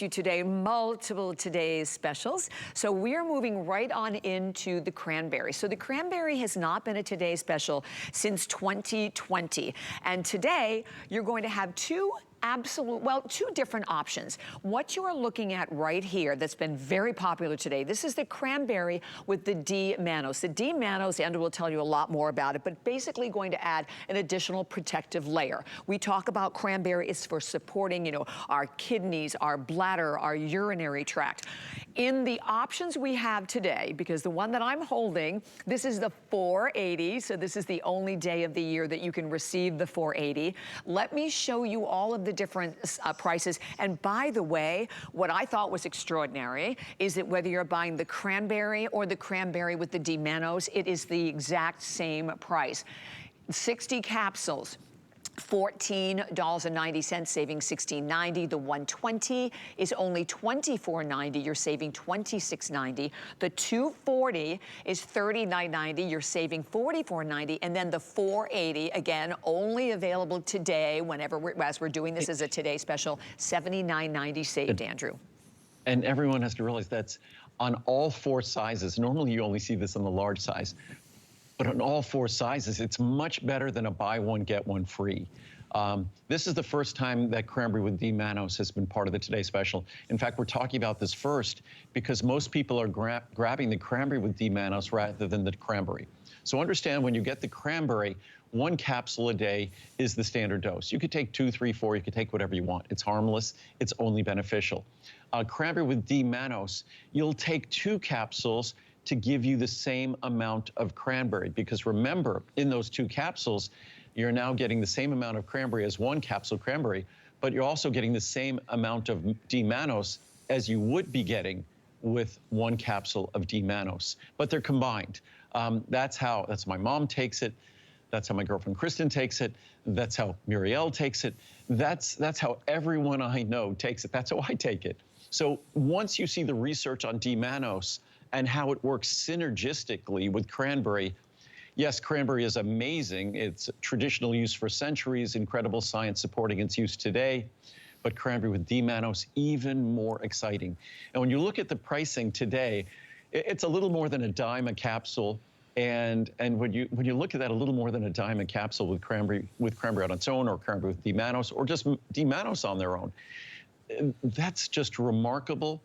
You today, multiple today's specials. So we are moving right on into the cranberry. So the cranberry has not been a Today special since 2020. And today you're going to have two different options. What you are looking at right here that's been very popular today, this is the cranberry with the DMannose. The DMannose, Andrew will tell you a lot more about it, but basically going to add an additional protective layer. We talk about cranberry is for supporting, you know, our kidneys, our bladder, our urinary tract. In the options we have today, because the one that I'm holding, this is the 480, so this is the only day of the year that you can receive the 480. Let me show you all of the different prices. And by the way, what I thought was extraordinary is that whether you're buying the cranberry or the cranberry with the DMannose, it is the exact same price. 60 capsules. $14.90, saving $16.90. The 120 is only $24.90. You're saving $26.90. The 240 is $39.90. You're saving $44.90. And then the 480, again, only available today, as we're doing this as a Today special, $79.90 saved, Andrew. And everyone has to realize that's on all four sizes. Normally you only see this on the large size. But on all four sizes, it's much better than a buy one, get one free. This is the first time that cranberry with DMannose has been part of the Today special. In fact, we're talking about this first because most people are grabbing the cranberry with DMannose rather than the cranberry. So understand when you get the cranberry, 1 capsule a day is the standard dose. You could take 2, 3, 4, you could take whatever you want. It's harmless, it's only beneficial. Cranberry with DMannose, you'll take 2 capsules to give you the same amount of cranberry. Because remember, in those 2 capsules, you're now getting the same amount of cranberry as 1 capsule cranberry, but you're also getting the same amount of DMannose as you would be getting with 1 capsule of DMannose. But they're combined. That's how my mom takes it. That's how my girlfriend Kristen takes it. That's how Muriel takes it. That's how everyone I know takes it. That's how I take it. So once you see the research on DMannose, and how it works synergistically with cranberry. Yes, cranberry is amazing. It's traditional use for centuries, incredible science supporting its use today, but cranberry with DMannose, even more exciting. And when you look at the pricing today, it's a little more than a dime a capsule. And when you look at that, a little more than a dime a capsule with cranberry on its own, or cranberry with DMannose, or just DMannose on their own. That's just remarkable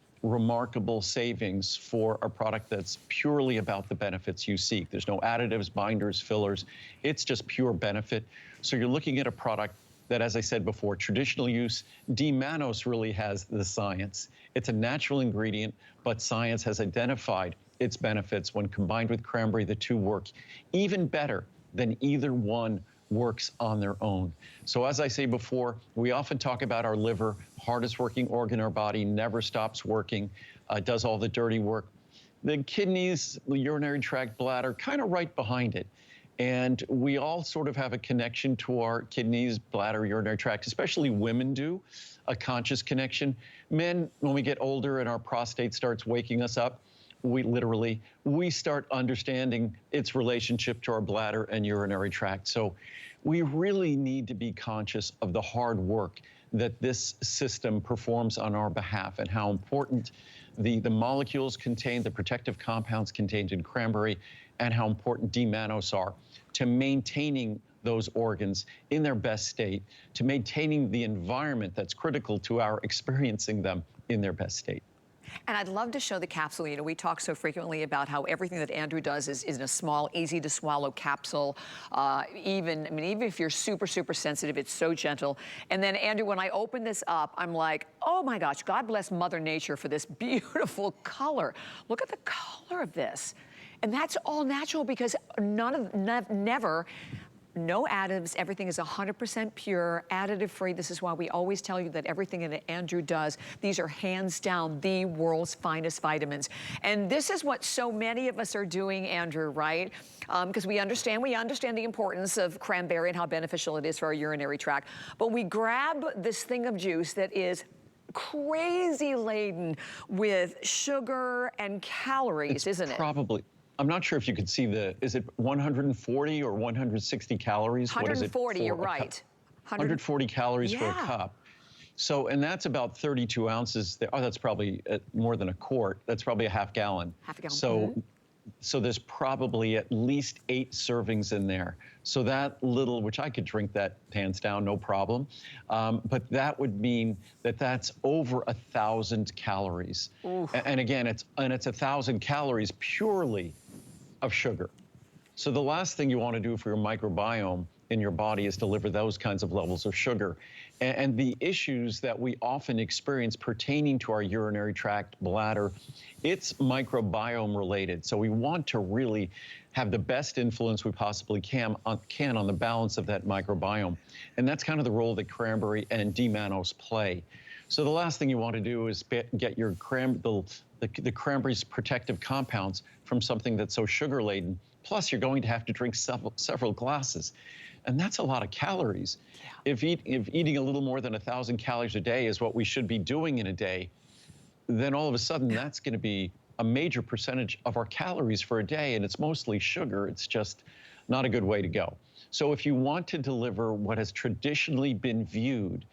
savings for a product that's purely about the benefits you seek. There's no additives, binders, fillers. It's just pure benefit. So you're looking at a product that, as I said before, traditional use, DMannose really has the science. It's a natural ingredient, but science has identified its benefits. When combined with cranberry, the two work even better than either one works on their own. So as I say before, we often talk about our liver, hardest working organ in our body, never stops working, does all the dirty work. The kidneys, the urinary tract, bladder, kind of right behind it. And we all sort of have a connection to our kidneys, bladder, urinary tract, especially women do, a conscious connection. Men, when we get older and our prostate starts waking us up, we start understanding its relationship to our bladder and urinary tract. So we really need to be conscious of the hard work that this system performs on our behalf and how important the molecules contained, the protective compounds contained in cranberry, and how important DMannose are to maintaining those organs in their best state, to maintaining the environment that's critical to our experiencing them in their best state. And I'd love to show the capsule. You know, we talk so frequently about how everything that Andrew does is in a small, easy to swallow capsule. Even if you're super, super sensitive, it's so gentle. And then Andrew, when I open this up, I'm like, oh my gosh, God bless Mother Nature for this beautiful color. Look at the color of this. And that's all natural because never, no additives, everything is 100% pure, additive free. This is why we always tell you that everything that Andrew does, these are hands down the world's finest vitamins. And this is what so many of us are doing, Andrew, right? Because we understand the importance of cranberry and how beneficial it is for our urinary tract. But we grab this thing of juice that is crazy laden with sugar and calories, isn't it? Probably. I'm not sure if you could see is it 140 or 160 calories? 140, you're right. 140 calories for a cup. So, and that's about 32 ounces. Oh, that's probably more than a quart. That's probably a half gallon. Half a gallon. So, so there's probably at least 8 servings in there. So that little, which I could drink that hands down, no problem. But that would mean that that's over 1,000 calories. And again, it's 1,000 calories purely of sugar. So the last thing you want to do for your microbiome in your body is deliver those kinds of levels of sugar. And the issues that we often experience pertaining to our urinary tract, bladder, it's microbiome related. So we want to really have the best influence we possibly can on the balance of that microbiome. And that's kind of the role that cranberry and DMannose play. So the last thing you want to do is get your the cranberry's protective compounds from something that's so sugar laden. Plus, you're going to have to drink several glasses. And that's a lot of calories. Yeah. If eating a little more than 1,000 calories a day is what we should be doing in a day, then all of a sudden that's going to be a major percentage of our calories for a day, and it's mostly sugar. It's just not a good way to go. So if you want to deliver what has traditionally been viewed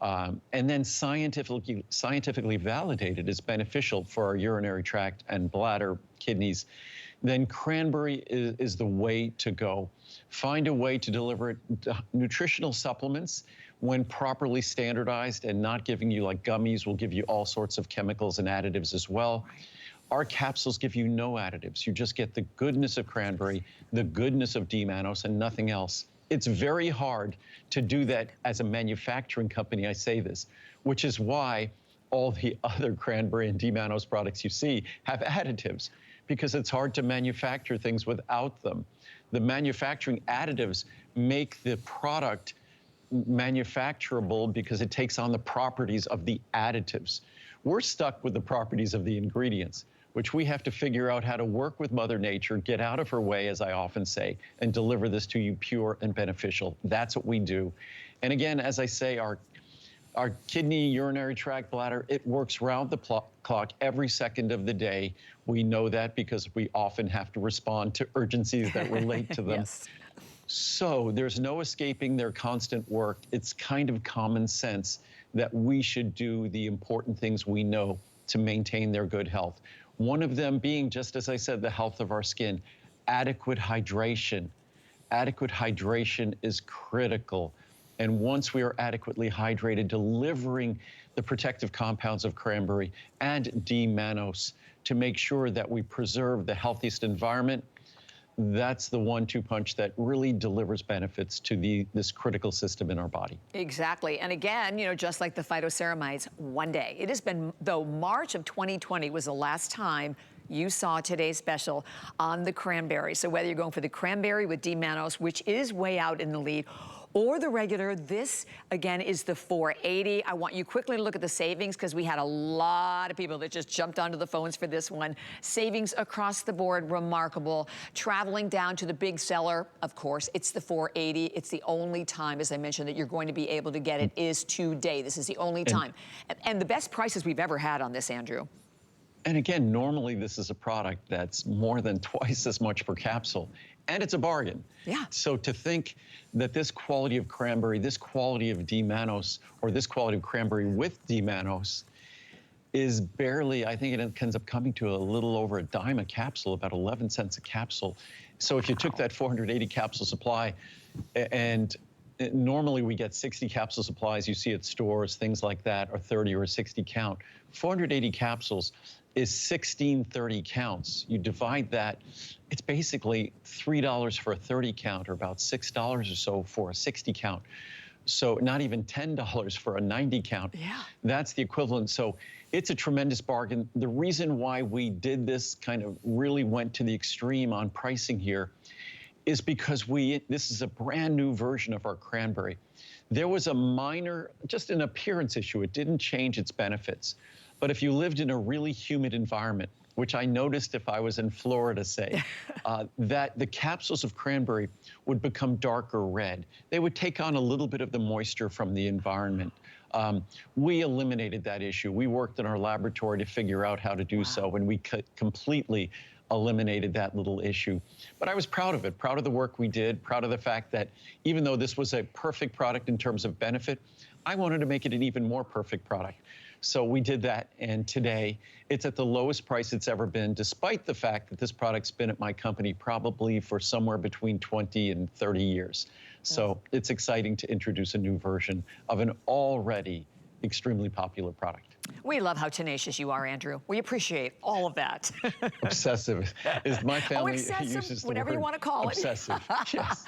and then scientifically validated as beneficial for our urinary tract and bladder, kidneys, then cranberry is the way to go. Find a way to deliver it. Nutritional supplements, when properly standardized and not giving you like gummies, will give you all sorts of chemicals and additives as well. Our capsules give you no additives. You just get the goodness of cranberry, the goodness of DMannose, and nothing else. It's very hard to do that as a manufacturing company, I say this, which is why all the other cranberry and DMannose products you see have additives, because it's hard to manufacture things without them. The manufacturing additives make the product manufacturable because it takes on the properties of the additives. We're stuck with the properties of the ingredients, which we have to figure out how to work with Mother Nature, get out of her way, as I often say, and deliver this to you pure and beneficial. That's what we do. And again, as I say, our kidney, urinary tract, bladder, it works round the clock every second of the day. We know that because we often have to respond to urgencies that relate to them. Yes. So there's no escaping their constant work. It's kind of common sense that we should do the important things we know to maintain their good health. One of them being, just as I said, the health of our skin, adequate hydration. Adequate hydration is critical. And once we are adequately hydrated, delivering the protective compounds of cranberry and DMannose to make sure that we preserve the healthiest environment, that's the 1-2 punch that really delivers benefits to this critical system in our body. Exactly. And again, you know, just like the phytoceramides, one day. It has been, though, March of 2020 was the last time you saw today's special on the cranberry. So whether you're going for the cranberry with DMannose, which is way out in the lead, or the regular, this again is the 480. I want you quickly to look at the savings because we had a lot of people that just jumped onto the phones for this one. Savings across the board, remarkable. Traveling down to the big seller, of course, it's the 480. It's the only time, as I mentioned, that you're going to be able to get it is today. This is the only time. And the best prices we've ever had on this, Andrew. And again, normally this is a product that's more than twice as much per capsule, and it's a bargain. Yeah. So to think that this quality of cranberry, this quality of DMannose, or this quality of cranberry with DMannose is barely, I think it ends up coming to a little over a dime a capsule, about 11 cents a capsule. So if you took that 480 capsule supply, and normally we get 60 capsule supplies you see at stores, things like that, or 30 or 60 count. 480 capsules is 1630 counts. You divide that, it's basically $3 for a 30 count, or about $6 or so for a 60 count. So not even $10 for a 90 count. Yeah. That's the equivalent. So it's a tremendous bargain. The reason why we did this, kind of really went to the extreme on pricing here, is because this is a brand new version of our cranberry. There was a minor, just an appearance issue. It didn't change its benefits. But if you lived in a really humid environment, which I noticed if I was in Florida, say, that the capsules of cranberry would become darker red. They would take on a little bit of the moisture from the environment. We eliminated that issue. We worked in our laboratory to figure out how to do so, and we completely eliminated that little issue. But I was proud of it, proud of the work we did, proud of the fact that even though this was a perfect product in terms of benefit, I wanted to make it an even more perfect product. So we did that, and today it's at the lowest price it's ever been, despite the fact that this product's been at my company probably for somewhere between 20 and 30 years. So it's exciting to introduce a new version of an already extremely popular product. We love how tenacious you are, Andrew. We appreciate all of that. Obsessive is my family obsessive, uses the whatever word you want to call it. obsessive. Yes.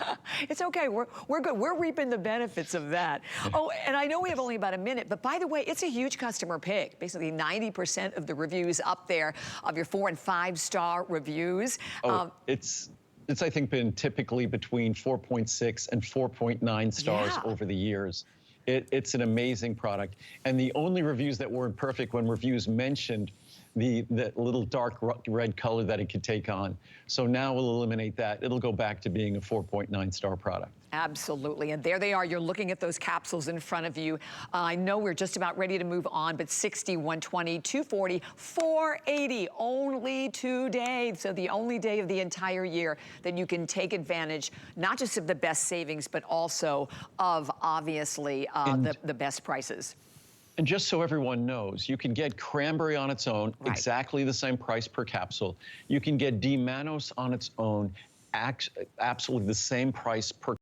It's okay. We're good. We're reaping the benefits of that. Oh, and I know we have only about a minute, but by the way, it's a huge customer pick. Basically, 90% of the reviews up there of your 4- and 5-star reviews. It's I think been typically between 4.6 and 4.9 stars over the years. It's an amazing product. And the only reviews that weren't perfect when reviews mentioned the little dark red color that it could take on. So now we'll eliminate that. It'll go back to being a 4.9 star product. Absolutely. And there they are. You're looking at those capsules in front of you. I know we're just about ready to move on, but 60, 120, 240, 480 only today. So the only day of the entire year that you can take advantage, not just of the best savings, but also of, obviously, the best prices. And just so everyone knows, you can get cranberry on its own, exactly the same price per capsule. You can get DMannose on its own, absolutely the same price per